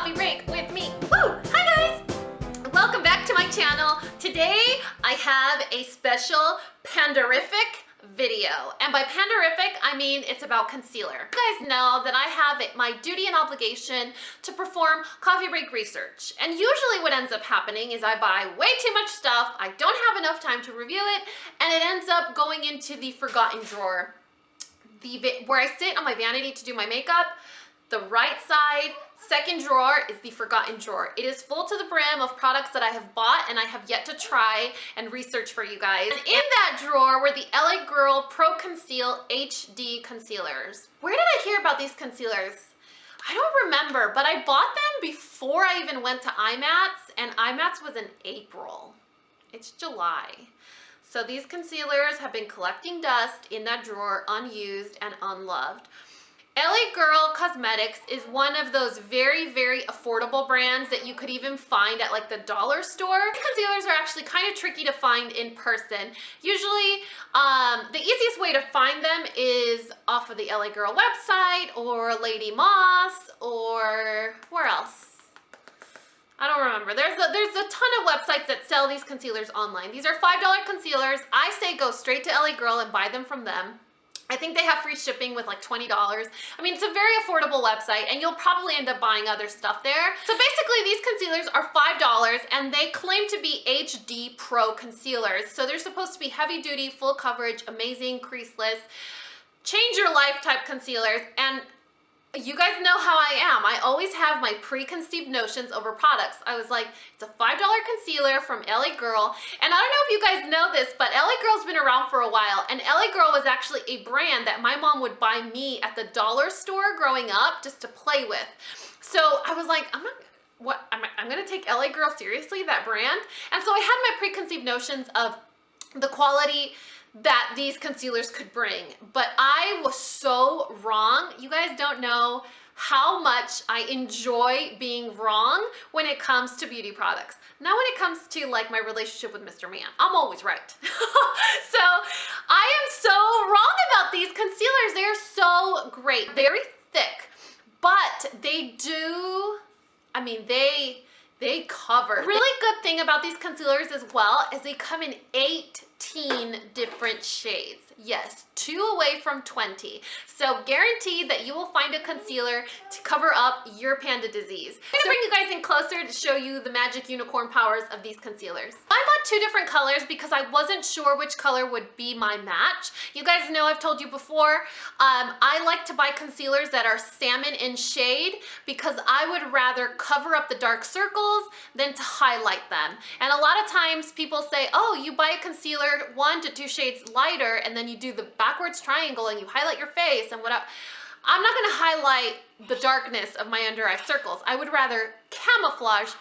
Coffee Break with me. Woo! Hi guys! Welcome back to my channel. Today I have a special Pandarific video. And by Pandarific, I mean it's about concealer. You guys know that I have it my duty and obligation to perform coffee break research. And usually what ends up happening is I buy way too much stuff, I don't have enough time to review it, and it ends up going into the forgotten drawer. Where I sit on my vanity to do my makeup, the right side, second drawer is the forgotten drawer. It is full to the brim of products that I have bought and I have yet to try and research for you guys. And in that drawer were the LA Girl Pro Conceal HD concealers. Where did I hear about these concealers? I don't remember, but I bought them before I even went to IMATS, and IMATS was in April. It's July. So these concealers have been collecting dust in that drawer, unused and unloved. LA Girl Cosmetics is one of those very, very affordable brands that you could even find at like the dollar store. Concealers are actually kind of tricky to find in person. Usually, the easiest way to find them is off of the LA Girl website or Lady Moss or where else? I don't remember. There's a ton of websites that sell these concealers online. These are $5 concealers. I say go straight to LA Girl and buy them from them. I think they have free shipping with like $20. I mean, it's a very affordable website and you'll probably end up buying other stuff there. So basically these concealers are $5 and they claim to be HD Pro concealers. So they're supposed to be heavy duty, full coverage, amazing, creaseless, change your life type concealers. And you guys know how I am. I always have my preconceived notions over products. I was like, it's a $5 concealer from LA Girl. And I don't know if you guys know this, but LA Girl's been around for a while. And LA Girl was actually a brand that my mom would buy me at the dollar store growing up just to play with. So I was like, I'm gonna take LA Girl seriously, that brand? And so I had my preconceived notions of the quality that these concealers could bring, but I was so wrong. You guys don't know how much I enjoy being wrong when it comes to beauty products. Now when it comes to like my relationship with Mr. Man, I'm always right. So I am so wrong about these concealers. They are so great, very thick, but they do, I mean, they cover. Really good thing about these concealers as well is they come in 18 different shades. Yes, 2 away from 20. So guaranteed that you will find a concealer to cover up your panda disease. I'm gonna bring you guys in closer to show you the magic unicorn powers of these concealers. I bought 2 different colors because I wasn't sure which color would be my match. You guys know I've told you before, I like to buy concealers that are salmon in shade because I would rather cover up the dark circles than to highlight them. And a lot of times people say, oh, you buy a concealer 1 to 2 shades lighter and then you do the backwards triangle and you highlight your face and whatever. I'm not gonna highlight the darkness of my under eye circles. I would rather camouflage,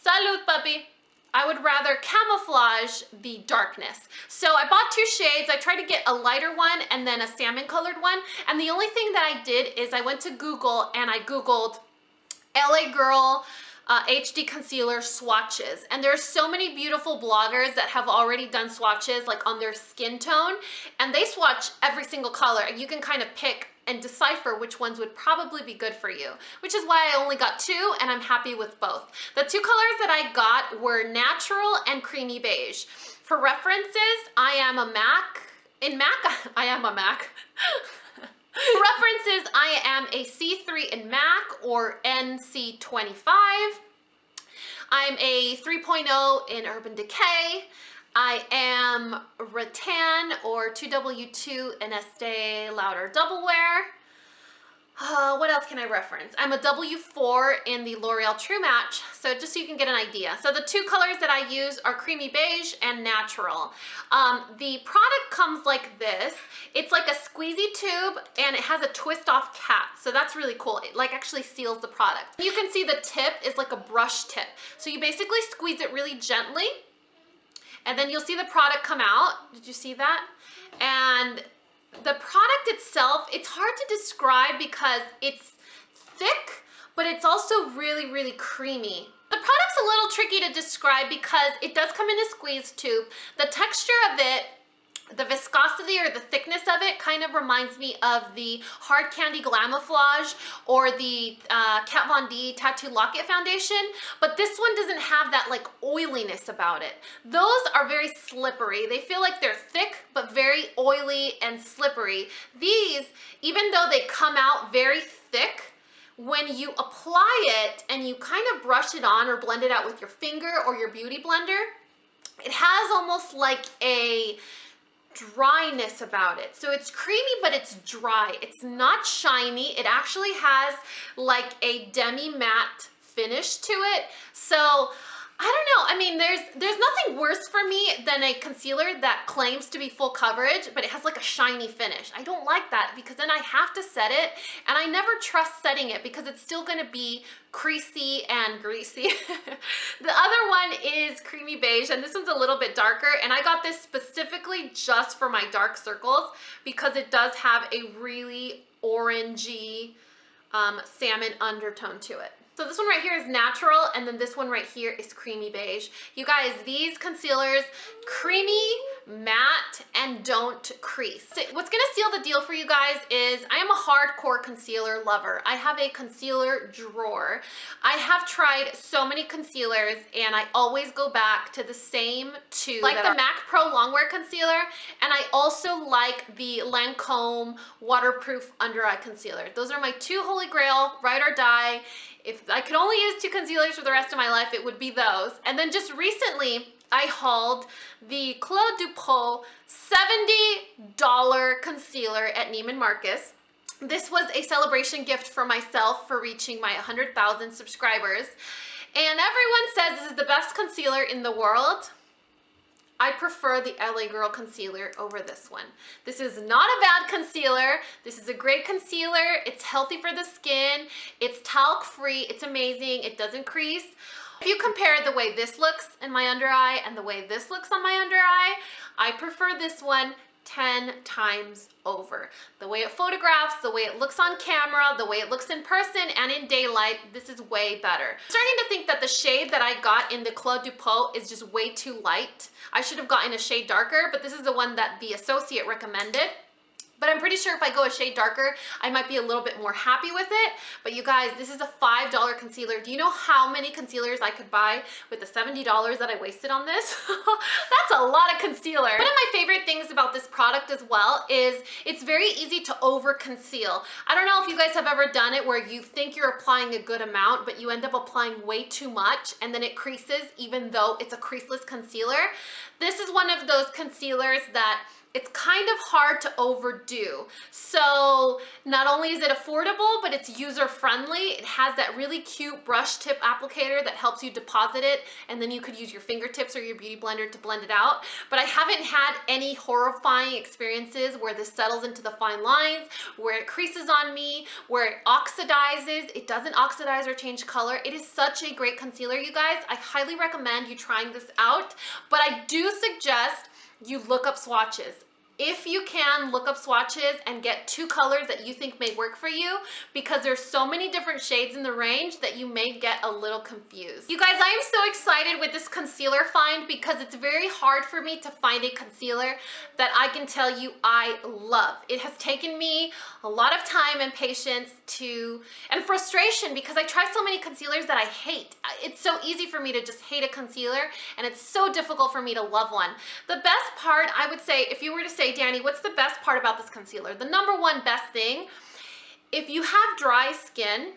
salud puppy. I would rather camouflage the darkness. So I bought 2 shades. I tried to get a lighter one and then a salmon colored one. And the only thing that I did is I went to Google and I Googled LA Girl HD concealer swatches, and there's so many beautiful bloggers that have already done swatches like on their skin tone, and they swatch every single color and you can kind of pick and decipher which ones would probably be good for you, which is why I only got 2 and I'm happy with both. The 2 colors that I got were natural and creamy beige. For references, I am a MAC. In MAC, I am a MAC. References, I am a C3 in MAC or NC25. I'm a 3.0 in Urban Decay. I am Rattan or 2W2 in Estee Lauder Double Wear. What else can I reference? I'm a W4 in the L'Oreal True Match, so just so you can get an idea. So the 2 colors that I use are creamy beige and natural. The product comes like this. It's like a squeezy tube and it has a twist off cap, so that's really cool. It like actually seals the product. You can see the tip is like a brush tip. So you basically squeeze it really gently and then you'll see the product come out. Did you see that? And the product itself, it's hard to describe because it's thick, but it's also really, really creamy. The product's a little tricky to describe because it does come in a squeeze tube. The texture of it The viscosity or the thickness of it kind of reminds me of the Hard Candy Glamouflage or the Kat Von D Tattoo Lock-It Foundation, but this one doesn't have that like oiliness about it. Those are very slippery. They feel like they're thick, but very oily and slippery. These, even though they come out very thick, when you apply it and you kind of brush it on or blend it out with your finger or your beauty blender, it has almost like a dryness about it. So it's creamy, but it's dry. It's not shiny. It actually has like a demi-matte finish to it. So I don't know. I mean, there's nothing worse for me than a concealer that claims to be full coverage, but it has like a shiny finish. I don't like that because then I have to set it, and I never trust setting it because it's still gonna be creasy and greasy. The other one is Creamy Beige, and this one's a little bit darker, and I got this specifically just for my dark circles because it does have a really orangey salmon undertone to it. So this one right here is natural, and then this one right here is Creamy Beige. You guys, these concealers, creamy, matte, and don't crease. So what's gonna seal the deal for you guys is I am a hardcore concealer lover. I have a concealer drawer. I have tried so many concealers, and I always go back to the same two. Like the MAC Pro Longwear Concealer, and I also like the Lancome Waterproof Under Eye Concealer. Those are my two holy grail, ride or die. If I could only use two concealers for the rest of my life, it would be those. And then just recently, I hauled the Clos du Pot $70 concealer at Neiman Marcus. This was a celebration gift for myself for reaching my 100,000 subscribers. And everyone says this is the best concealer in the world. I prefer the LA Girl concealer over this one. This is not a bad concealer. This is a great concealer. It's healthy for the skin. It's talc free. It's amazing. It doesn't crease. If you compare the way this looks in my under eye and the way this looks on my under eye, I prefer this one 10 times over. The way it photographs, the way it looks on camera, the way it looks in person and in daylight, this is way better. I'm starting to think that the shade that I got in the Clos du Pot is just way too light. I should have gotten a shade darker, but this is the one that the associate recommended. But I'm pretty sure if I go a shade darker, I might be a little bit more happy with it. But you guys, this is a $5 concealer. Do you know how many concealers I could buy with the $70 that I wasted on this? That's a lot of concealer. One of my favorite things about this product as well is it's very easy to over conceal. I don't know if you guys have ever done it where you think you're applying a good amount, but you end up applying way too much and then it creases even though it's a creaseless concealer. This is one of those concealers that it's kind of hard to overdo. So not only is it affordable, but it's user-friendly. It has that really cute brush tip applicator that helps you deposit it, and then you could use your fingertips or your beauty blender to blend it out. But I haven't had any horrifying experiences where this settles into the fine lines, where it creases on me, where it oxidizes. It doesn't oxidize or change color. It is such a great concealer, you guys. I highly recommend you trying this out, but I do suggest you look up swatches. If you can, look up swatches and get two colors that you think may work for you, because there's so many different shades in the range that you may get a little confused. You guys, I am so excited with this concealer find because it's very hard for me to find a concealer that I can tell you I love. It has taken me a lot of time and patience and frustration because I try so many concealers that I hate. It's so easy for me to just hate a concealer, and it's so difficult for me to love one. The best part, I would say, if you were to say, Dani, what's the best part about this concealer? The number one best thing, if you have dry skin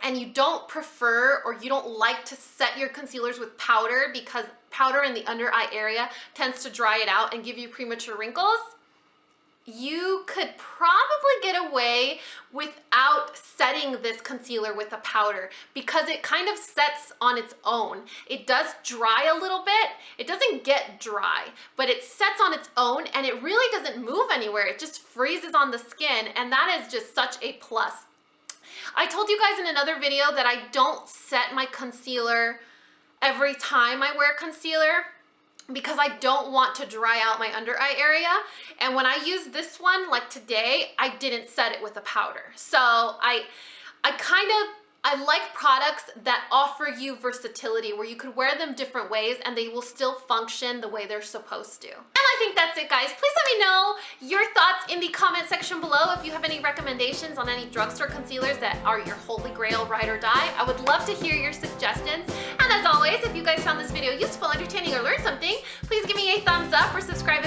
and you don't prefer or you don't like to set your concealers with powder because powder in the under eye area tends to dry it out and give you premature wrinkles, you could probably get away without setting this concealer with a powder because it kind of sets on its own. It does dry a little bit. It doesn't get dry, but it sets on its own and it really doesn't move anywhere. It just freezes on the skin, and that is just such a plus. I told you guys in another video that I don't set my concealer every time I wear concealer because I don't want to dry out my under eye area. And when I use this one, like today, I didn't set it with a powder. So I I like products that offer you versatility, where you could wear them different ways and they will still function the way they're supposed to. And I think that's it, guys. Please let me know your thoughts in the comment section below. If you have any recommendations on any drugstore concealers that are your holy grail, ride or die, I would love to hear your suggestions. And as always, if you guys found this video useful, entertaining, or learned something, please give me a thumbs up or subscribe